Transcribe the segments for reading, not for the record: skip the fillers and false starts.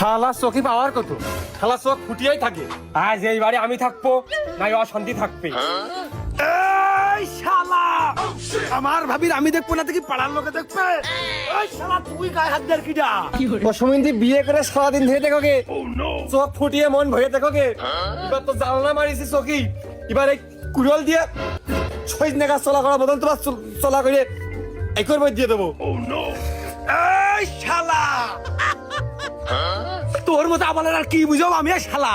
শালা চোখে পাওয়ার কত, শালা চোখ ফুটিয়েই থাকে। আজ এই বাড়ি আমি থাকবো, নাই অশান্তি থাকবে। এই শালা, আমার ভাবির আমি দেখবো না দেখি পাড়ার লোকে দেখবে। এই শালা তুই গায়ে হাত দেয় কিডা? অসমন্দি বিয়ে করে সারাদিন ধরে দেখোগে, চোখ ফুটিয়ে মন ভরে দেখোগে। এবার তো জানলা মারিছি চোখি, এবার এই কুড়ল দিয়ে ছয় নেগা চলা করার বদল তোমার চলা করে একর বই দিয়ে দেবো। এই শালা, তোর মতো আবার আর কি বুঝাবো আমি? এই শালা,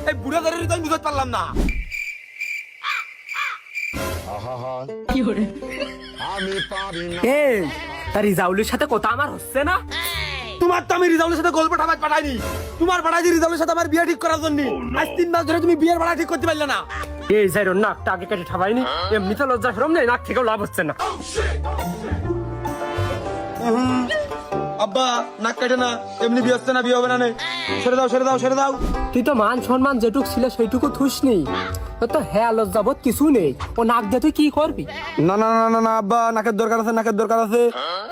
এই বুড়া ধরে তো আমি বুঝতে পারলাম না। এই তার রিজাউলের সাথে কথা আমার হচ্ছে না। তোমার তো আমি রিজাউলের সাথে গল্প পাঠাইনি, তোমার পাঠাইছি রিজাউলের সাথে আমার বিয়ে ঠিক করার জন্য। আজ 3 মাস ধরে তুমি বিয়ের ভাড়া ঠিক করতে পারলে না। এই যাই নাকটা আগে কেটে ঠাবাইনি, এমনি তো লজ্জা সরম নেই, নাক থেকেও লাভ হচ্ছে না। আব্বা নাক কাটে না, এমনি বিয়ে হচ্ছে না, বিয়ে হবে না। ছেড়ে দাও ছেড়ে দাও ছেড়ে দাও। তুই তো মান সম্মান যেটুক ছিল সেইটুকু থুস নেই, তোর তো হ্যাঁ লজ্জাবোধ কিছু নেই। ও নাক দিয়ে তুই কি করবি? না না না না না আব্বা, নাকের দরকার আছে, নাকের দরকার আছে।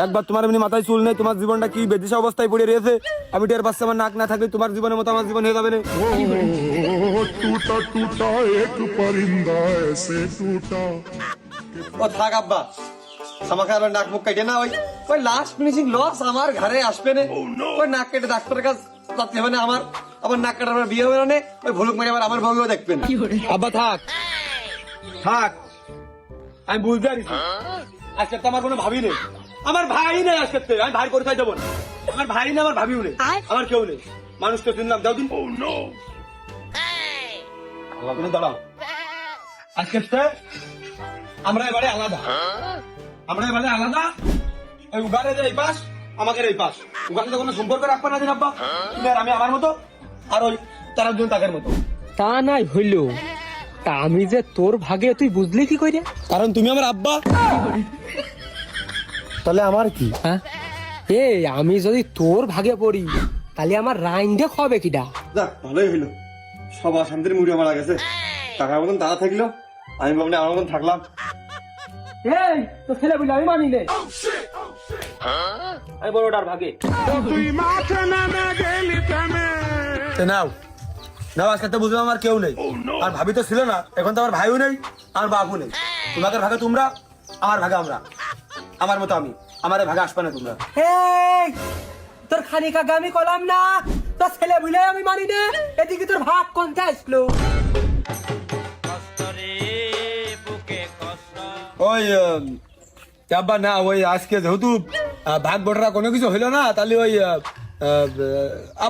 একবার তোমার এমনি মাথায় চুল নেই, তোমার জীবনটা কি বেদিশা অবস্থায় পড়ে রয়েছে। আমি টের পাচ্ছি আমার নাক না থাকলে তোমার জীবনের মতো আমার জীবন হয়ে যাবে না। टूटा टूटा एक परिंदा ऐसे टूटा। ও থাক আব্বা, আমাকে আর নাক মুখ কেটে না। ওই ওই লাস্ট ফিনিশিং লস আমার ঘরে আসবে না। ওই নাক কেটে ডাক্তারের কাছে যাতে হবে না, আমার নাক কাটার আমার বিয়ে হবে না। ওই ভুলুক মেরে আবার আমার বউকেও দেখবেন। আব্বা থাক থাক, আমি বুঝতে পারছি। আজকে তো আমার কোনো ভাবি নেই, আমার ভাই নেই। আজকে তো আমি ভাই করে খাই দেবো না। আমার ভাই নেই, আমার ভাবিও নেই, আমার কেউ নেই। মানুষ তো চিনলাম, যাও দিন। তুমি দাঁড়াও, আজকে তো আমরা এবারে আলাদা, আমরা এবারে আলাদা। ওই উগারে যে এই পাশ, আমাকে এই পাশ। উগার সাথে কোনো সম্পর্ক রাখবে না দিন আব্বা। তুমি আর আমি আমার মতো, আর ওই তারা দুজন তাদের মতো। তা নাই হইল, তা আমি যে তোর ভাগে তুই বুঝলি কি করে? কারণ তুমি আমার আব্বা। তাহলে আমার কি? হ্যাঁ, এই আমি যদি তোর ভাগে পড়ি তাহলে আমার রাইন্ডে খাবে কিডা? যাক ভালোই হইলো, সব অশান্তির মুড়ে মারা গেছে। টাকার মতন তারা থাকলো, আমি ভাবলে আমার মতন থাকলাম। এই তো ছেলে বলে আমি মানি নে, আমি বড়টার ভাগে। নাও নাও, আজকে তো বুঝলাম আমার কেউ নেই। আর ভাবি তো ছিল না, এখন তো আমার ভাইও নেই, আমার বাপও নেই। তোমাদের ভাগে তোমরা, আমার ভাগে আমরা। আমার মতো আমি, আমার ভাগে আসবে না তোমরা। এই তোর খানিকা গামি কলাম না, তোর ছেলে বলে আমি মানি নে। এদিকে তোর ভাগ কোনটা আসলো? ওই আব্বা না, ওই আজকে যেহেতু ভাগ বটরা কোনো কিছু হইলো না, তাহলে ওই আবার